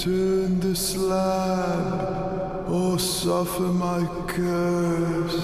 Turn the slab, or suffer my curse.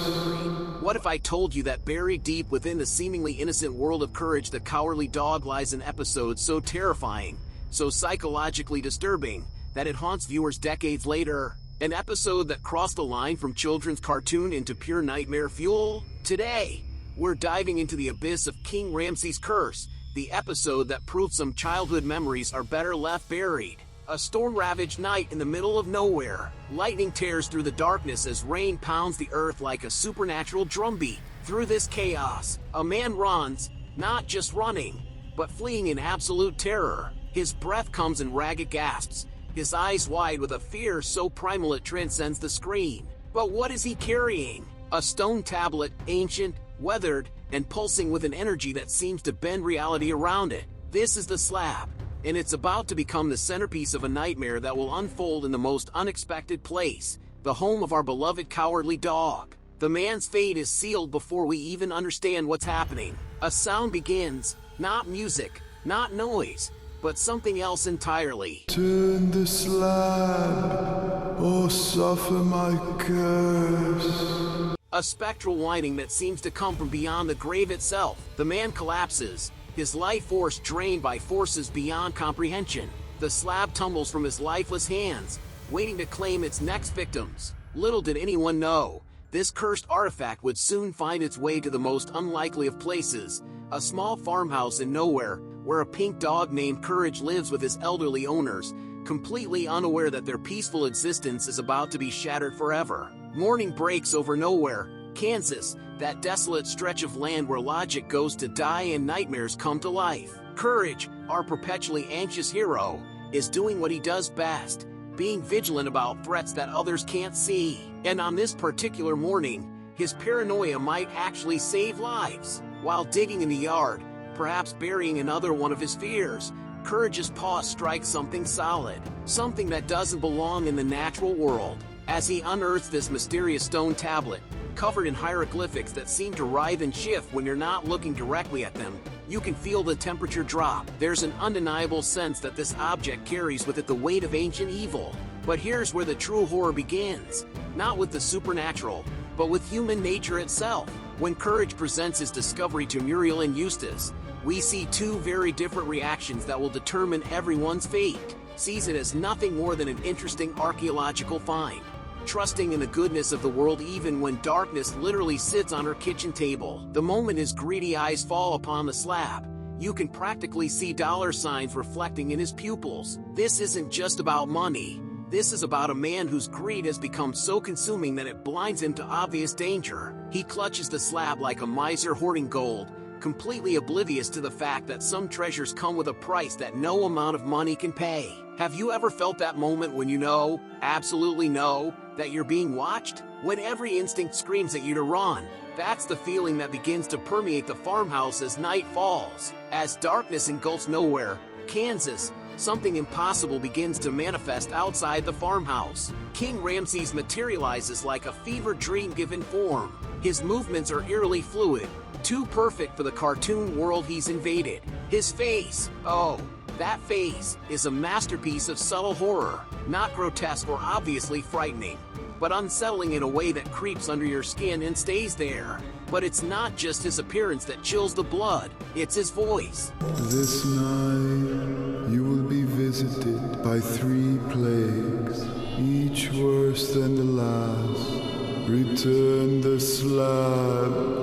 What if I told you that buried deep within the seemingly innocent world of Courage the Cowardly Dog lies an episode so terrifying, so psychologically disturbing, that it haunts viewers decades later? An episode that crossed the line from children's cartoon into pure nightmare fuel? Today, we're diving into the abyss of King Ramses' Curse, the episode that proved some childhood memories are better left buried. A storm-ravaged night in the middle of nowhere. Lightning tears through the darkness as rain pounds the earth like a supernatural drumbeat. Through this chaos, a man runs, not just running, but fleeing in absolute terror. His breath comes in ragged gasps, his eyes wide with a fear so primal it transcends the screen. But what is he carrying? A stone tablet, ancient, weathered, and pulsing with an energy that seems to bend reality around it. This is the slab, and it's about to become the centerpiece of a nightmare that will unfold in the most unexpected place, the home of our beloved cowardly dog. The man's fate is sealed before we even understand what's happening. A sound begins, not music, not noise, but something else entirely. Turn the slab, or suffer my curse. A spectral whining that seems to come from beyond the grave itself. The man collapses, his life force drained by forces beyond comprehension. The slab tumbles from his lifeless hands, waiting to claim its next victims. Little did anyone know, this cursed artifact would soon find its way to the most unlikely of places, a small farmhouse in nowhere, where a pink dog named Courage lives with his elderly owners, completely unaware that their peaceful existence is about to be shattered forever. Morning breaks over nowhere, Kansas, that desolate stretch of land where logic goes to die and nightmares come to life. Courage, our perpetually anxious hero, is doing what he does best, being vigilant about threats that others can't see. And on this particular morning, his paranoia might actually save lives. While digging in the yard, perhaps burying another one of his fears, Courage's paw strikes something solid, something that doesn't belong in the natural world. As he unearths this mysterious stone tablet, covered in hieroglyphics that seem to writhe and shift when you're not looking directly at them, you can feel the temperature drop. There's an undeniable sense that this object carries with it the weight of ancient evil. But here's where the true horror begins. Not with the supernatural, but with human nature itself. When Courage presents his discovery to Muriel and Eustace, we see two very different reactions that will determine everyone's fate. Sees it as nothing more than an interesting archaeological find, trusting in the goodness of the world even when darkness literally sits on her kitchen table. The moment his greedy eyes fall upon the slab, you can practically see dollar signs reflecting in his pupils. This isn't just about money. This is about a man whose greed has become so consuming that it blinds him to obvious danger. He clutches the slab like a miser hoarding gold, completely oblivious to the fact that some treasures come with a price that no amount of money can pay. Have you ever felt that moment when you know, absolutely know, that you're being watched? When every instinct screams at you to run. That's the feeling that begins to permeate the farmhouse as night falls. As darkness engulfs nowhere, Kansas, something impossible begins to manifest outside the farmhouse. King Ramses materializes like a fever dream given form. His movements are eerily fluid, too perfect for the cartoon world he's invaded. His face, oh, that face, is a masterpiece of subtle horror, not grotesque or obviously frightening, but unsettling in a way that creeps under your skin and stays there. But it's not just his appearance that chills the blood, it's his voice. This night you will be visited by 3 plagues, each worse than the last. Return the slab.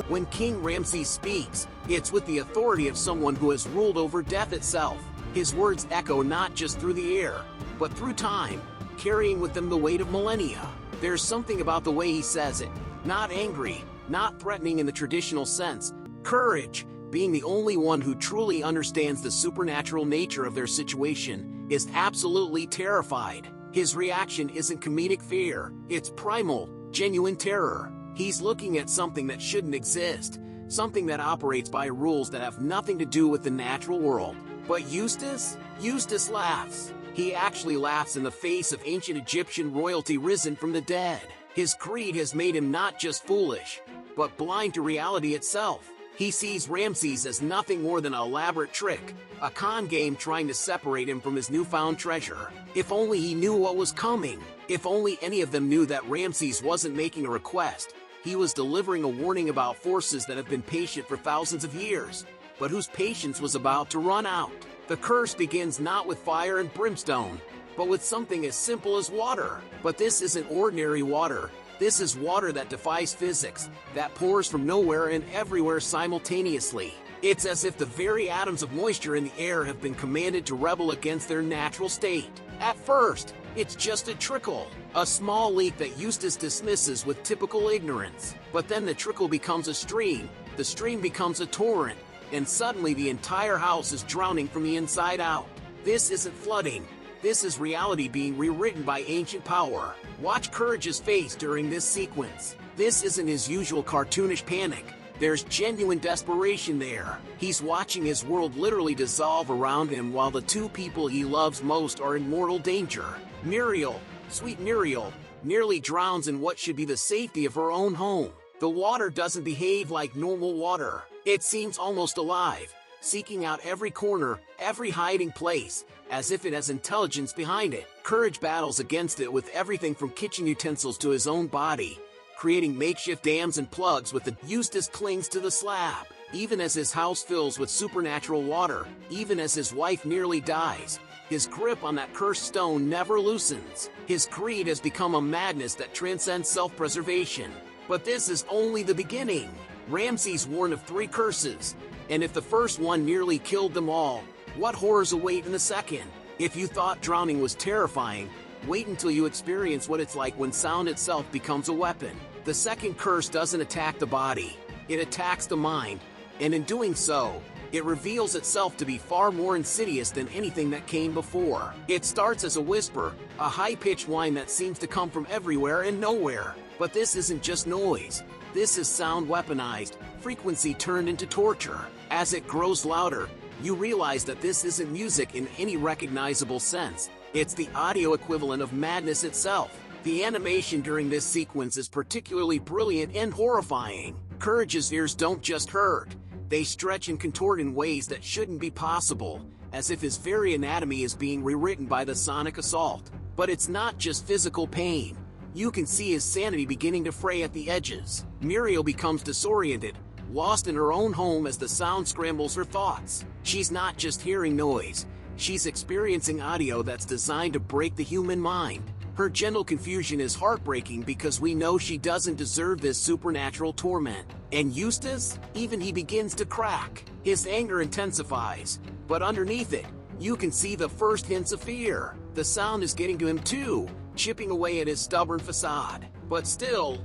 When King Ramses speaks, it's with the authority of someone who has ruled over death itself. His words echo not just through the air, but through time, carrying with them the weight of millennia. There's something about the way he says it, not angry, not threatening in the traditional sense. Courage, being the only one who truly understands the supernatural nature of their situation, is absolutely terrified. His reaction isn't comedic fear, it's primal, genuine terror. He's looking at something that shouldn't exist, something that operates by rules that have nothing to do with the natural world. But Eustace? Eustace laughs. He actually laughs in the face of ancient Egyptian royalty risen from the dead. His greed has made him not just foolish, but blind to reality itself. He sees Ramses as nothing more than an elaborate trick, a con game trying to separate him from his newfound treasure. If only he knew what was coming. If only any of them knew that Ramses wasn't making a request. He was delivering a warning about forces that have been patient for thousands of years, but whose patience was about to run out. The curse begins not with fire and brimstone, but with something as simple as water. But this isn't ordinary water. This is water that defies physics, that pours from nowhere and everywhere simultaneously. It's as if the very atoms of moisture in the air have been commanded to rebel against their natural state. At first, it's just a trickle, a small leak that Eustace dismisses with typical ignorance. But then the trickle becomes a stream, the stream becomes a torrent, and suddenly the entire house is drowning from the inside out. This isn't flooding. This is reality being rewritten by ancient power. Watch Courage's face during this sequence. This isn't his usual cartoonish panic. There's genuine desperation there. He's watching his world literally dissolve around him while the two people he loves most are in mortal danger. Muriel, sweet Muriel, nearly drowns in what should be the safety of her own home. The water doesn't behave like normal water. It seems almost alive, seeking out every corner, every hiding place, as if it has intelligence behind it. Courage battles against it with everything from kitchen utensils to his own body, creating makeshift dams and plugs with the Eustace clings to the slab. Even as his house fills with supernatural water, even as his wife nearly dies, his grip on that cursed stone never loosens. His greed has become a madness that transcends self-preservation. But this is only the beginning. Ramses warned of 3 curses, and if the first one nearly killed them all, what horrors await in the second? If you thought drowning was terrifying, wait until you experience what it's like when sound itself becomes a weapon. The second curse doesn't attack the body, it attacks the mind, and in doing so, it reveals itself to be far more insidious than anything that came before. It starts as a whisper, a high-pitched whine that seems to come from everywhere and nowhere. But this isn't just noise. This is sound weaponized, frequency turned into torture. As it grows louder, you realize that this isn't music in any recognizable sense. It's the audio equivalent of madness itself. The animation during this sequence is particularly brilliant and horrifying. Courage's ears don't just hurt. They stretch and contort in ways that shouldn't be possible, as if his very anatomy is being rewritten by the sonic assault. But it's not just physical pain. You can see his sanity beginning to fray at the edges. Muriel becomes disoriented, lost in her own home as the sound scrambles her thoughts. She's not just hearing noise. She's experiencing audio that's designed to break the human mind. Her gentle confusion is heartbreaking because we know she doesn't deserve this supernatural torment. And Eustace? Even he begins to crack. His anger intensifies, but underneath it, you can see the first hints of fear. The sound is getting to him too, chipping away at his stubborn facade. But still,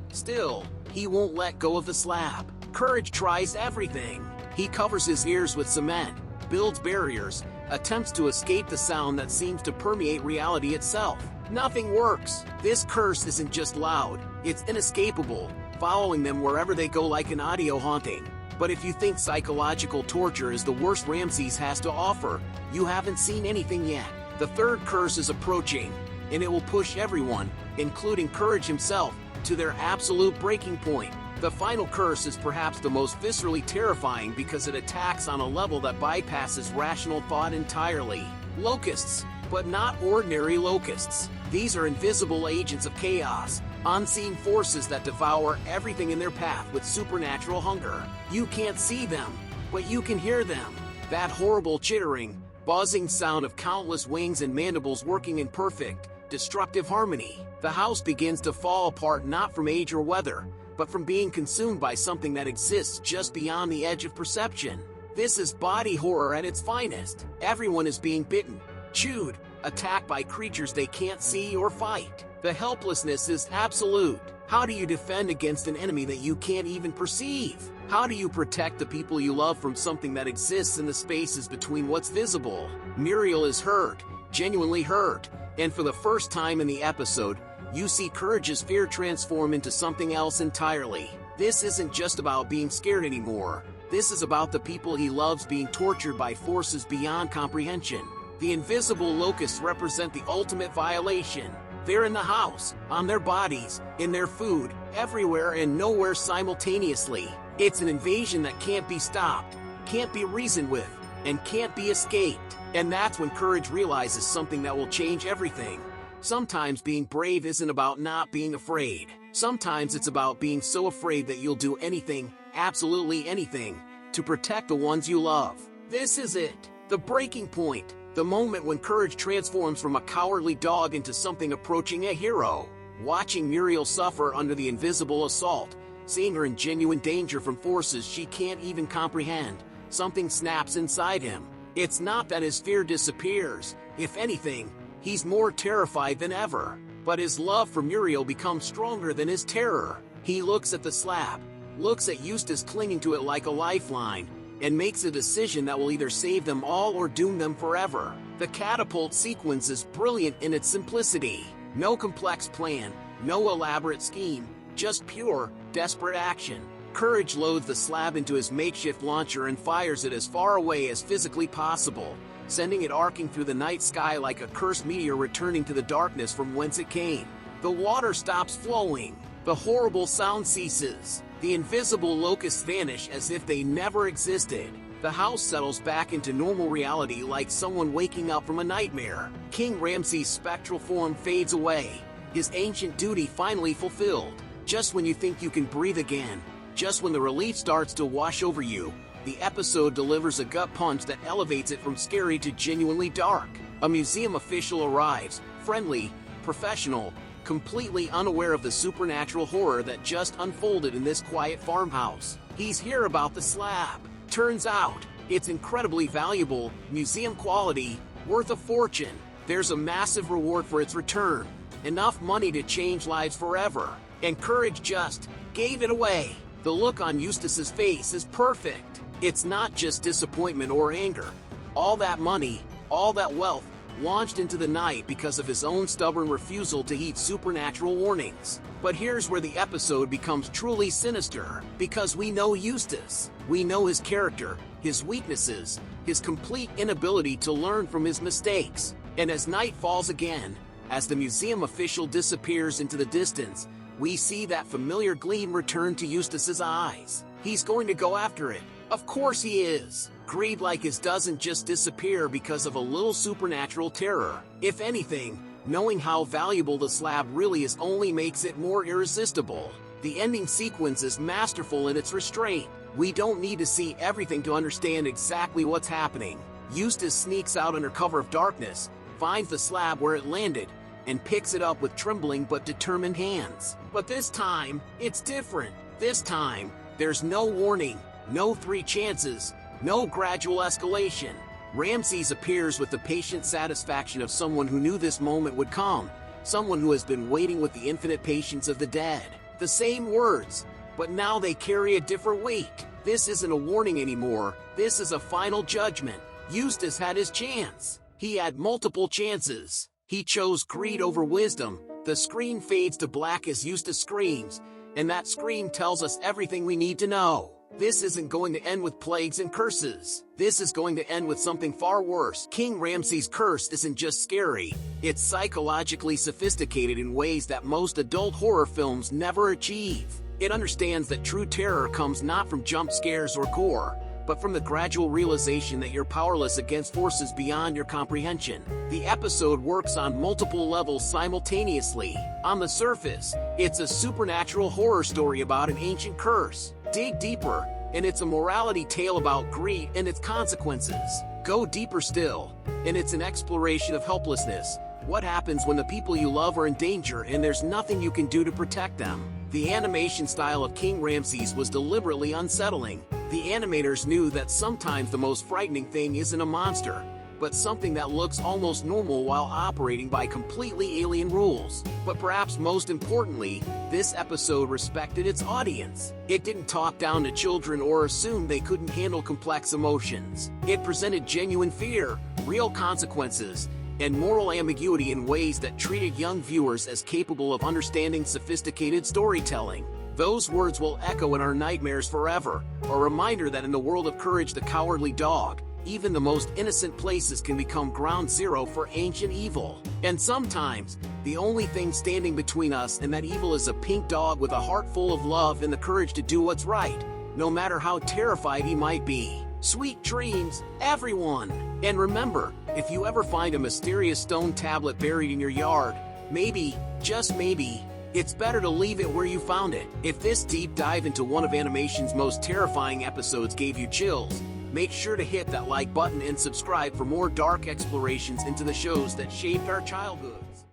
he won't let go of the slab. Courage tries everything. He covers his ears with cement, builds barriers, attempts to escape the sound that seems to permeate reality itself. Nothing works. This curse isn't just loud, it's inescapable, following them wherever they go like an audio haunting. But if you think psychological torture is the worst Ramses has to offer, you haven't seen anything yet. The third curse is approaching, and it will push everyone, including Courage himself, to their absolute breaking point. The final curse is perhaps the most viscerally terrifying because it attacks on a level that bypasses rational thought entirely. Locusts, but not ordinary locusts. These are invisible agents of chaos, unseen forces that devour everything in their path with supernatural hunger. You can't see them, but you can hear them. That horrible chittering, buzzing sound of countless wings and mandibles working in perfect, destructive harmony. The house begins to fall apart not from age or weather, but from being consumed by something that exists just beyond the edge of perception. This is body horror at its finest. Everyone is being bitten, chewed, attacked by creatures they can't see or fight. The helplessness is absolute. How do you defend against an enemy that you can't even perceive? How do you protect the people you love from something that exists in the spaces between what's visible? Muriel is hurt, genuinely hurt, and for the first time in the episode, you see Courage's fear transform into something else entirely. This isn't just about being scared anymore. This is about the people he loves being tortured by forces beyond comprehension. The invisible locusts represent the ultimate violation. They're in the house, on their bodies, in their food, everywhere and nowhere simultaneously. It's an invasion that can't be stopped, can't be reasoned with, and can't be escaped. And that's when courage realizes something that will change everything. Sometimes being brave isn't about not being afraid. Sometimes it's about being so afraid that you'll do anything, absolutely anything, to protect the ones you love. This is it, the breaking point, the moment when courage transforms from a cowardly dog into something approaching a hero. Watching Muriel suffer under the invisible assault, seeing her in genuine danger from forces she can't even comprehend, something snaps inside him. It's not that his fear disappears. If anything, he's more terrified than ever. But his love for Muriel becomes stronger than his terror. He looks at the slab, looks at Eustace clinging to it like a lifeline, and makes a decision that will either save them all or doom them forever. The catapult sequence is brilliant in its simplicity. No complex plan, no elaborate scheme, just pure, desperate action. Courage loads the slab into his makeshift launcher and fires it as far away as physically possible, sending it arcing through the night sky like a cursed meteor returning to the darkness from whence it came. The water stops flowing. The horrible sound ceases. The invisible locusts vanish as if they never existed. The house settles back into normal reality like someone waking up from a nightmare. King Ramses' spectral form fades away, his ancient duty finally fulfilled. Just when you think you can breathe again, just when the relief starts to wash over you, the episode delivers a gut punch that elevates it from scary to genuinely dark. A museum official arrives, friendly, professional, completely unaware of the supernatural horror that just unfolded in this quiet farmhouse. He's here about the slab. Turns out, it's incredibly valuable, museum quality, worth a fortune. There's a massive reward for its return, enough money to change lives forever. And courage just gave it away. The look on Eustace's face is perfect. It's not just disappointment or anger. All that money, all that wealth, launched into the night because of his own stubborn refusal to heed supernatural warnings. But here's where the episode becomes truly sinister, because we know Eustace. We know his character, his weaknesses, his complete inability to learn from his mistakes. And as night falls again, as the museum official disappears into the distance, we see that familiar gleam return to Eustace's eyes. He's going to go after it. Of course he is. Greed like his doesn't just disappear because of a little supernatural terror. If anything, knowing how valuable the slab really is only makes it more irresistible. The ending sequence is masterful in its restraint. We don't need to see everything to understand exactly what's happening. Eustace sneaks out under cover of darkness, finds the slab where it landed, and picks it up with trembling but determined hands. But this time, it's different. This time, there's no warning, no 3 chances, no gradual escalation. Ramses appears with the patient satisfaction of someone who knew this moment would come, someone who has been waiting with the infinite patience of the dead. The same words, but now they carry a different weight. This isn't a warning anymore, this is a final judgment. Eustace had his chance. He had multiple chances. He chose greed over wisdom. The screen fades to black as Eustace screams, and that scream tells us everything we need to know. This isn't going to end with plagues and curses. This is going to end with something far worse. King Ramses' curse isn't just scary, it's psychologically sophisticated in ways that most adult horror films never achieve. It understands that true terror comes not from jump scares or gore, but from the gradual realization that you're powerless against forces beyond your comprehension. The episode works on multiple levels simultaneously. On the surface, it's a supernatural horror story about an ancient curse. Dig deeper, and it's a morality tale about greed and its consequences. Go deeper still, and it's an exploration of helplessness. What happens when the people you love are in danger and there's nothing you can do to protect them? The animation style of King Ramses was deliberately unsettling. The animators knew that sometimes the most frightening thing isn't a monster, but something that looks almost normal while operating by completely alien rules. But perhaps most importantly, this episode respected its audience. It didn't talk down to children or assume they couldn't handle complex emotions. It presented genuine fear, real consequences, and moral ambiguity in ways that treated young viewers as capable of understanding sophisticated storytelling. Those words will echo in our nightmares forever, a reminder that in the world of Courage the Cowardly Dog, even the most innocent places can become ground zero for ancient evil. And sometimes, the only thing standing between us and that evil is a pink dog with a heart full of love and the courage to do what's right. no matter how terrified he might be. Sweet dreams, everyone! And remember, if you ever find a mysterious stone tablet buried in your yard, maybe, just maybe, it's better to leave it where you found it. If this deep dive into one of animation's most terrifying episodes gave you chills, make sure to hit that like button and subscribe for more dark explorations into the shows that shaped our childhoods.